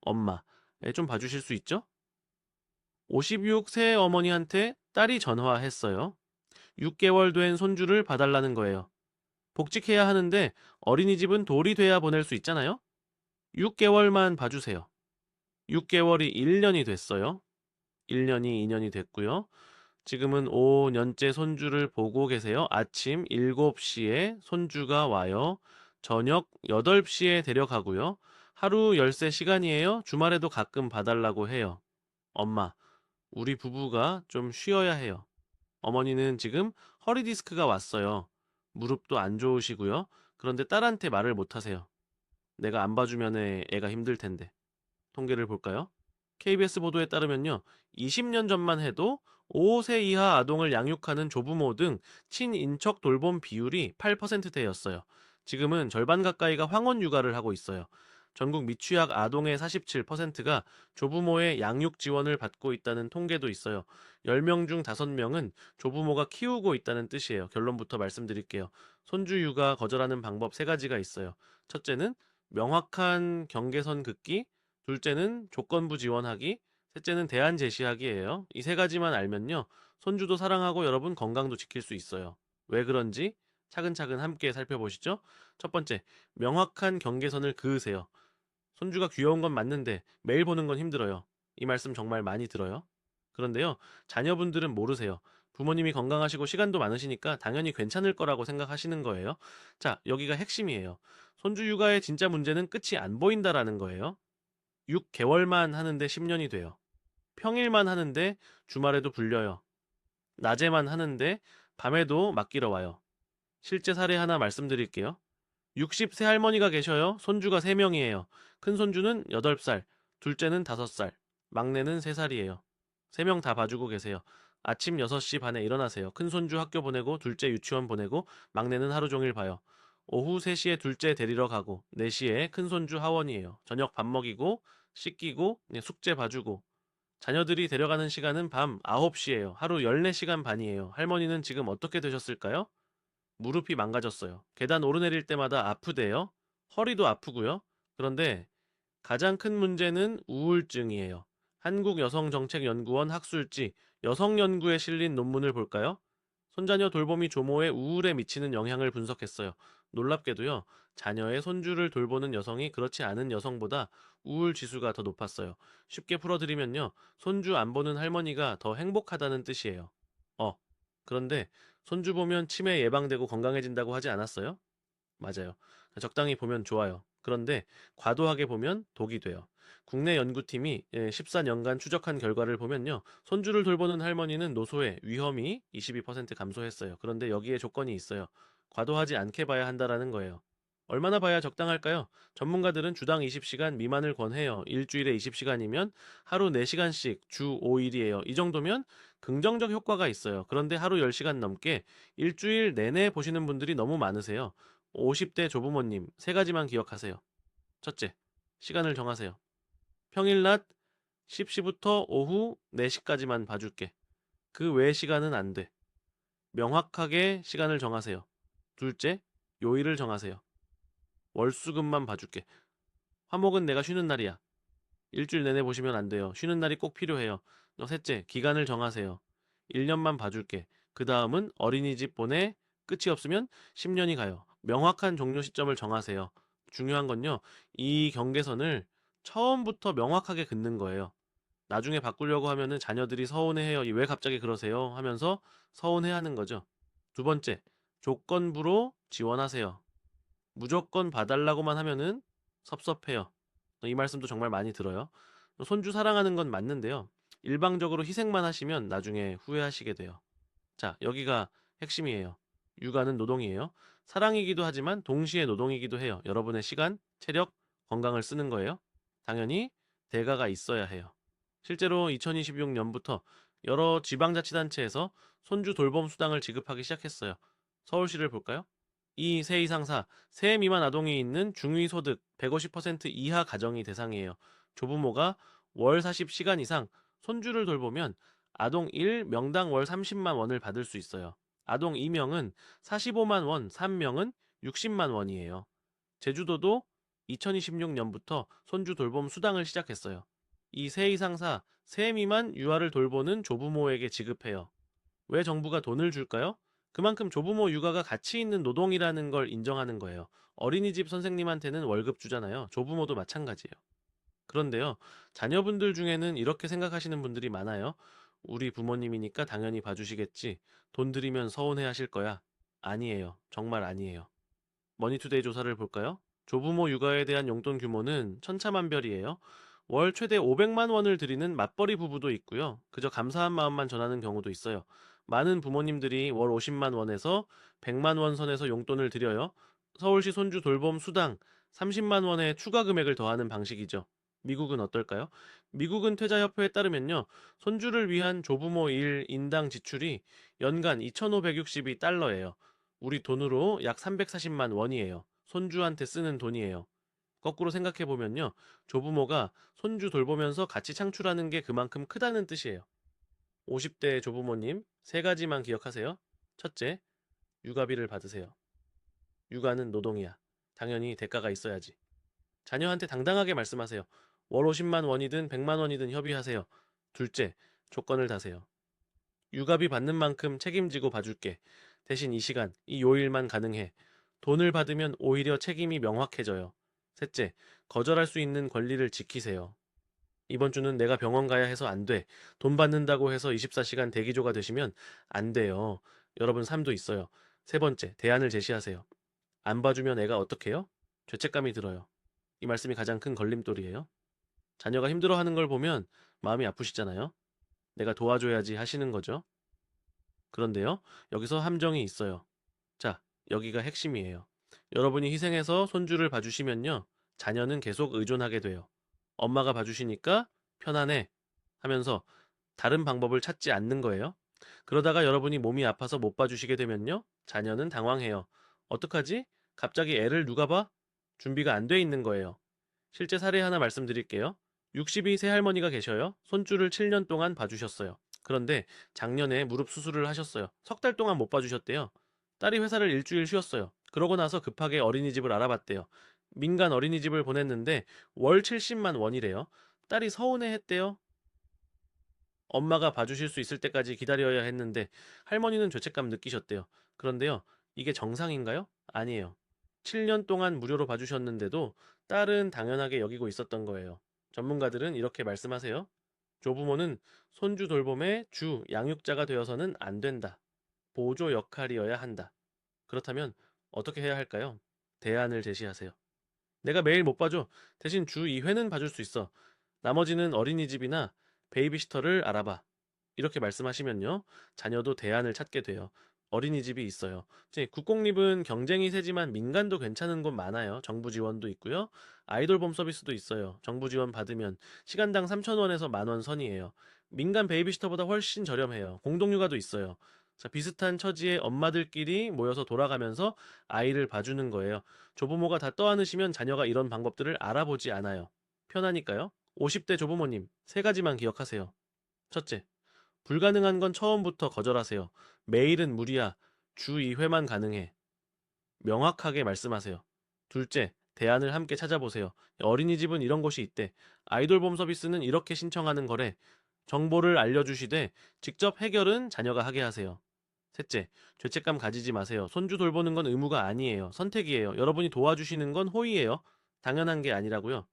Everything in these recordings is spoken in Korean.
엄마, 좀 봐주실 수 있죠? 56 새어머니한테 딸이 전화했어요. 6개월 된 손주를 봐달라는 거예요. 복직해야 하는데 어린이집은 돌이 돼야 보낼 수 있잖아요? 6개월만 봐주세요. 6개월이 1년이 됐어요. 1년이 2년이 됐고요. 지금은 5년째 손주를 보고 계세요. 아침 7시에 손주가 와요. 저녁 8시에 데려가고요. 하루 13시간이에요. 주말에도 가끔 봐달라고 해요. 엄마, 우리 부부가 좀 쉬어야 해요. 어머니는 지금 허리 디스크가 왔어요. 무릎도 안 좋으시고요. 그런데 딸한테 말을 못 하세요. 내가 안 봐주면 애가 힘들 텐데. 통계를 볼까요? KBS 보도에 따르면요. 20년 전만 해도 5세 이하 아동을 양육하는 조부모 등 친인척 돌봄 비율이 8%대였어요. 지금은 절반 가까이가 황혼 육아를 하고 있어요. 전국 미취학 아동의 47%가 조부모의 양육 지원을 받고 있다는 통계도 있어요. 10명 중 5명은 조부모가 키우고 있다는 뜻이에요. 결론부터 말씀드릴게요. 손주 육아 거절하는 방법 3가지가 있어요. 첫째는 명확한 경계선 긋기, 둘째는 조건부 지원하기, 셋째는 대안 제시하기예요. 이 3가지만 알면요. 손주도 사랑하고 여러분 건강도 지킬 수 있어요. 왜 그런지 차근차근 함께 살펴보시죠. 첫 번째, 명확한 경계선을 그으세요. 손주가 귀여운 건 맞는데 매일 보는 건 힘들어요. 이 말씀 정말 많이 들어요. 그런데요, 자녀분들은 모르세요. 부모님이 건강하시고 시간도 많으시니까 당연히 괜찮을 거라고 생각하시는 거예요. 자, 여기가 핵심이에요. 손주 육아의 진짜 문제는 끝이 안 보인다라는 거예요. 6개월만 하는데 10년이 돼요. 평일만 하는데 주말에도 불려요. 낮에만 하는데 밤에도 맡기러 와요. 실제 사례 하나 말씀드릴게요. 60세 할머니가 계셔요. 손주가 3명이에요. 큰 손주는 8살, 둘째는 5살, 막내는 3살이에요. 3명 다 봐주고 계세요. 아침 6시 반에 일어나세요. 큰 손주 학교 보내고 둘째 유치원 보내고 막내는 하루 종일 봐요. 오후 3시에 둘째 데리러 가고 4시에 큰 손주 하원이에요. 저녁 밥 먹이고 씻기고 숙제 봐주고 자녀들이 데려가는 시간은 밤 9시예요. 하루 14시간 반이에요. 할머니는 지금 어떻게 되셨을까요? 무릎이 망가졌어요. 계단 오르내릴 때마다 아프대요. 허리도 아프고요. 그런데 가장 큰 문제는 우울증이에요. 한국여성정책연구원 학술지 여성연구에 실린 논문을 볼까요? 손자녀 돌봄이 조모의 우울에 미치는 영향을 분석했어요. 놀랍게도요, 자녀의 손주를 돌보는 여성이 그렇지 않은 여성보다 우울 지수가 더 높았어요. 쉽게 풀어드리면요, 손주 안 보는 할머니가 더 행복하다는 뜻이에요. 어, 그런데 손주 보면 치매 예방되고 건강해진다고 하지 않았어요? 맞아요. 적당히 보면 좋아요. 그런데 과도하게 보면 독이 돼요. 국내 연구팀이 14년간 추적한 결과를 보면요. 손주를 돌보는 할머니는 노소의 위험이 22% 감소했어요. 그런데 여기에 조건이 있어요. 과도하지 않게 봐야 한다라는 거예요. 얼마나 봐야 적당할까요? 전문가들은 주당 20시간 미만을 권해요. 일주일에 20시간이면 하루 4시간씩 주 5일이에요. 이 정도면 긍정적 효과가 있어요. 그런데 하루 10시간 넘게 일주일 내내 보시는 분들이 너무 많으세요. 50대 조부모님, 3가지만 기억하세요. 첫째, 시간을 정하세요. 평일 낮 10시부터 오후 4시까지만 봐줄게. 그 외 시간은 안 돼. 명확하게 시간을 정하세요. 둘째, 요일을 정하세요. 월수금만 봐줄게. 화목은 내가 쉬는 날이야. 일주일 내내 보시면 안 돼요. 쉬는 날이 꼭 필요해요. 셋째, 기간을 정하세요. 1년만 봐줄게. 그 다음은 어린이집 보내. 끝이 없으면 10년이 가요. 명확한 종료 시점을 정하세요. 중요한 건요, 이 경계선을 처음부터 명확하게 긋는 거예요. 나중에 바꾸려고 하면은 자녀들이 서운해해요. 왜 갑자기 그러세요? 하면서 서운해하는 거죠. 두 번째, 조건부로 지원하세요. 무조건 봐달라고만 하면은 섭섭해요. 이 말씀도 정말 많이 들어요. 손주 사랑하는 건 맞는데요. 일방적으로 희생만 하시면 나중에 후회하시게 돼요. 자, 여기가 핵심이에요. 육아는 노동이에요. 사랑이기도 하지만 동시에 노동이기도 해요. 여러분의 시간, 체력, 건강을 쓰는 거예요. 당연히 대가가 있어야 해요. 실제로 2026년부터 여러 지방자치단체에서 손주 돌봄 수당을 지급하기 시작했어요. 서울시를 볼까요? 이 세이상사, 세 미만 아동이 있는 중위소득 150% 이하 가정이 대상이에요. 조부모가 월 40시간 이상 손주를 돌보면 아동 1 명당 월 30만 원을 받을 수 있어요. 아동 2명은 45만 원, 3명은 60만 원이에요. 제주도도 2026년부터 손주 돌봄 수당을 시작했어요. 이 세 이상사, 세 미만 유아를 돌보는 조부모에게 지급해요. 왜 정부가 돈을 줄까요? 그만큼 조부모 육아가 가치 있는 노동이라는 걸 인정하는 거예요. 어린이집 선생님한테는 월급 주잖아요. 조부모도 마찬가지예요. 그런데요, 자녀분들 중에는 이렇게 생각하시는 분들이 많아요. 우리 부모님이니까 당연히 봐주시겠지. 돈 들이면 서운해 하실 거야. 아니에요. 정말 아니에요. 머니투데이 조사를 볼까요? 조부모 육아에 대한 용돈 규모는 천차만별이에요. 월 최대 500만 원을 드리는 맞벌이 부부도 있고요. 그저 감사한 마음만 전하는 경우도 있어요. 많은 부모님들이 월 50만 원에서 100만 원 선에서 용돈을 드려요. 서울시 손주 돌봄 수당 30만 원에 추가 금액을 더하는 방식이죠. 미국은 어떨까요? 미국은 퇴자협회에 따르면요. 손주를 위한 조부모 일 인당 지출이 연간 2,562달러예요. 우리 돈으로 약 340만 원이에요. 손주한테 쓰는 돈이에요. 거꾸로 생각해 보면요. 조부모가 손주 돌보면서 가치 창출하는 게 그만큼 크다는 뜻이에요. 50대 조부모님, 세 가지만 기억하세요. 첫째, 육아비를 받으세요. 육아는 노동이야. 당연히 대가가 있어야지. 자녀한테 당당하게 말씀하세요. 월 50만 원이든 100만 원이든 협의하세요. 둘째, 조건을 다세요. 육아비 받는 만큼 책임지고 봐줄게. 대신 이 시간, 이 요일만 가능해. 돈을 받으면 오히려 책임이 명확해져요. 셋째, 거절할 수 있는 권리를 지키세요. 이번 주는 내가 병원 가야 해서 안 돼. 돈 받는다고 해서 24시간 대기조가 되시면 안 돼요. 여러분 삶도 있어요. 세 번째, 대안을 제시하세요. 안 봐주면 애가 어떡해요? 죄책감이 들어요. 이 말씀이 가장 큰 걸림돌이에요. 자녀가 힘들어하는 걸 보면 마음이 아프시잖아요. 내가 도와줘야지 하시는 거죠. 그런데요, 여기서 함정이 있어요. 자, 여기가 핵심이에요. 여러분이 희생해서 손주를 봐주시면요, 자녀는 계속 의존하게 돼요. 엄마가 봐주시니까 편안해 하면서 다른 방법을 찾지 않는 거예요. 그러다가 여러분이 몸이 아파서 못 봐주시게 되면요, 자녀는 당황해요. 어떡하지? 갑자기 애를 누가 봐? 준비가 안 돼 있는 거예요. 실제 사례 하나 말씀드릴게요. 62 새할머니가 계셔요. 손주를 7년 동안 봐주셨어요. 그런데 작년에 무릎 수술을 하셨어요. 석 달 동안 못 봐주셨대요. 딸이 회사를 일주일 쉬었어요. 그러고 나서 급하게 어린이집을 알아봤대요. 민간 어린이집을 보냈는데 월 70만 원이래요. 딸이 서운해 했대요. 엄마가 봐주실 수 있을 때까지 기다려야 했는데 할머니는 죄책감 느끼셨대요. 그런데요, 이게 정상인가요? 아니에요. 7년 동안 무료로 봐주셨는데도 딸은 당연하게 여기고 있었던 거예요. 전문가들은 이렇게 말씀하세요. 조부모는 손주 돌봄의 주 양육자가 되어서는 안 된다. 보조 역할이어야 한다. 그렇다면 어떻게 해야 할까요? 대안을 제시하세요. 내가 매일 못 봐줘. 대신 주 2회는 봐줄 수 있어. 나머지는 어린이집이나 베이비시터를 알아봐. 이렇게 말씀하시면요. 자녀도 대안을 찾게 돼요. 어린이집이 있어요. 이제 국공립은 경쟁이 세지만 민간도 괜찮은 곳 많아요. 정부 지원도 있고요. 아이돌봄 서비스도 있어요. 정부 지원 받으면 시간당 3,000원에서 10,000원 선이에요. 민간 베이비시터보다 훨씬 저렴해요. 공동육아도 있어요. 자, 비슷한 처지의 엄마들끼리 모여서 돌아가면서 아이를 봐주는 거예요. 조부모가 다 떠안으시면 자녀가 이런 방법들을 알아보지 않아요. 편하니까요. 50대 조부모님, 세 가지만 기억하세요. 첫째, 불가능한 건 처음부터 거절하세요. 매일은 무리야. 주 2회만 가능해. 명확하게 말씀하세요. 둘째, 대안을 함께 찾아보세요. 어린이집은 이런 곳이 있대. 아이돌봄 서비스는 이렇게 신청하는 거래. 정보를 알려주시되 직접 해결은 자녀가 하게 하세요. 셋째, 죄책감 가지지 마세요. 손주 돌보는 건 의무가 아니에요. 선택이에요. 여러분이 도와주시는 건 호의예요. 당연한 게 아니라고요.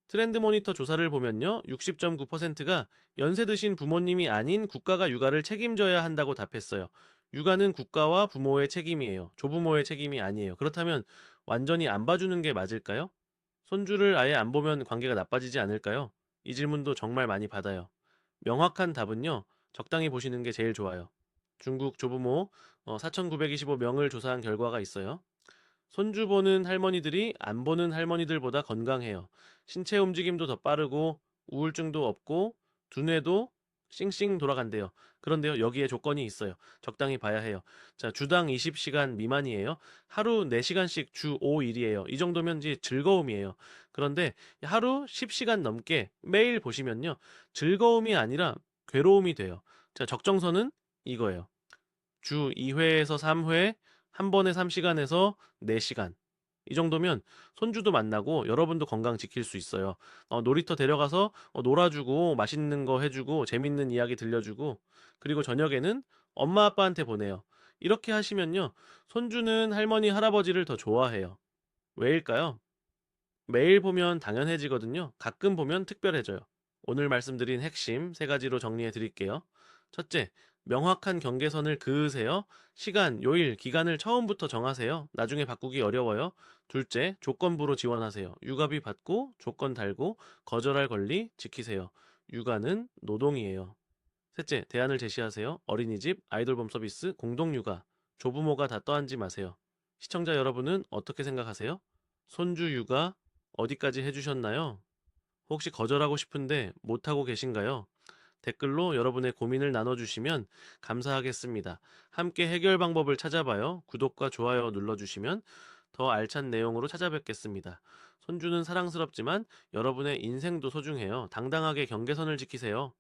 트렌드 모니터 조사를 보면요. 60.9%가 연세 드신 부모님이 아닌 국가가 육아를 책임져야 한다고 답했어요. 육아는 국가와 부모의 책임이에요. 조부모의 책임이 아니에요. 그렇다면 완전히 안 봐주는 게 맞을까요? 손주를 아예 안 보면 관계가 나빠지지 않을까요? 이 질문도 정말 많이 받아요. 명확한 답은요. 적당히 보시는 게 제일 좋아요. 중국 조부모 4,925명을 조사한 결과가 있어요. 손주 보는 할머니들이 안 보는 할머니들보다 건강해요. 신체 움직임도 더 빠르고 우울증도 없고 두뇌도 싱싱 돌아간대요. 그런데요, 여기에 조건이 있어요. 적당히 봐야 해요. 자, 주당 20시간 미만이에요. 하루 4시간씩 주 5일이에요. 이 정도면 이제 즐거움이에요. 그런데 하루 10시간 넘게 매일 보시면요. 즐거움이 아니라 괴로움이 돼요. 자, 적정선은 이거예요. 주 2회에서 3회, 한 번에 3시간에서 4시간. 이 정도면 손주도 만나고 여러분도 건강 지킬 수 있어요. 놀이터 데려가서 놀아주고 맛있는 거 해주고 재밌는 이야기 들려주고 그리고 저녁에는 엄마 아빠한테 보내요. 이렇게 하시면요. 손주는 할머니 할아버지를 더 좋아해요. 왜일까요? 매일 보면 당연해지거든요. 가끔 보면 특별해져요. 오늘 말씀드린 핵심 세 가지로 정리해 드릴게요. 첫째, 명확한 경계선을 그으세요. 시간, 요일, 기간을 처음부터 정하세요. 나중에 바꾸기 어려워요. 둘째, 조건부로 지원하세요. 육아비 받고 조건 달고 거절할 권리 지키세요. 육아는 노동이에요. 셋째, 대안을 제시하세요. 어린이집, 아이돌봄 서비스, 공동육아. 조부모가 다 떠안지 마세요. 시청자 여러분은 어떻게 생각하세요? 손주 육아 어디까지 해주셨나요? 혹시 거절하고 싶은데 못하고 계신가요? 댓글로 여러분의 고민을 나눠주시면 감사하겠습니다. 함께 해결 방법을 찾아봐요. 구독과 좋아요 눌러주시면 더 알찬 내용으로 찾아뵙겠습니다. 손주는 사랑스럽지만 여러분의 인생도 소중해요. 당당하게 경계선을 지키세요.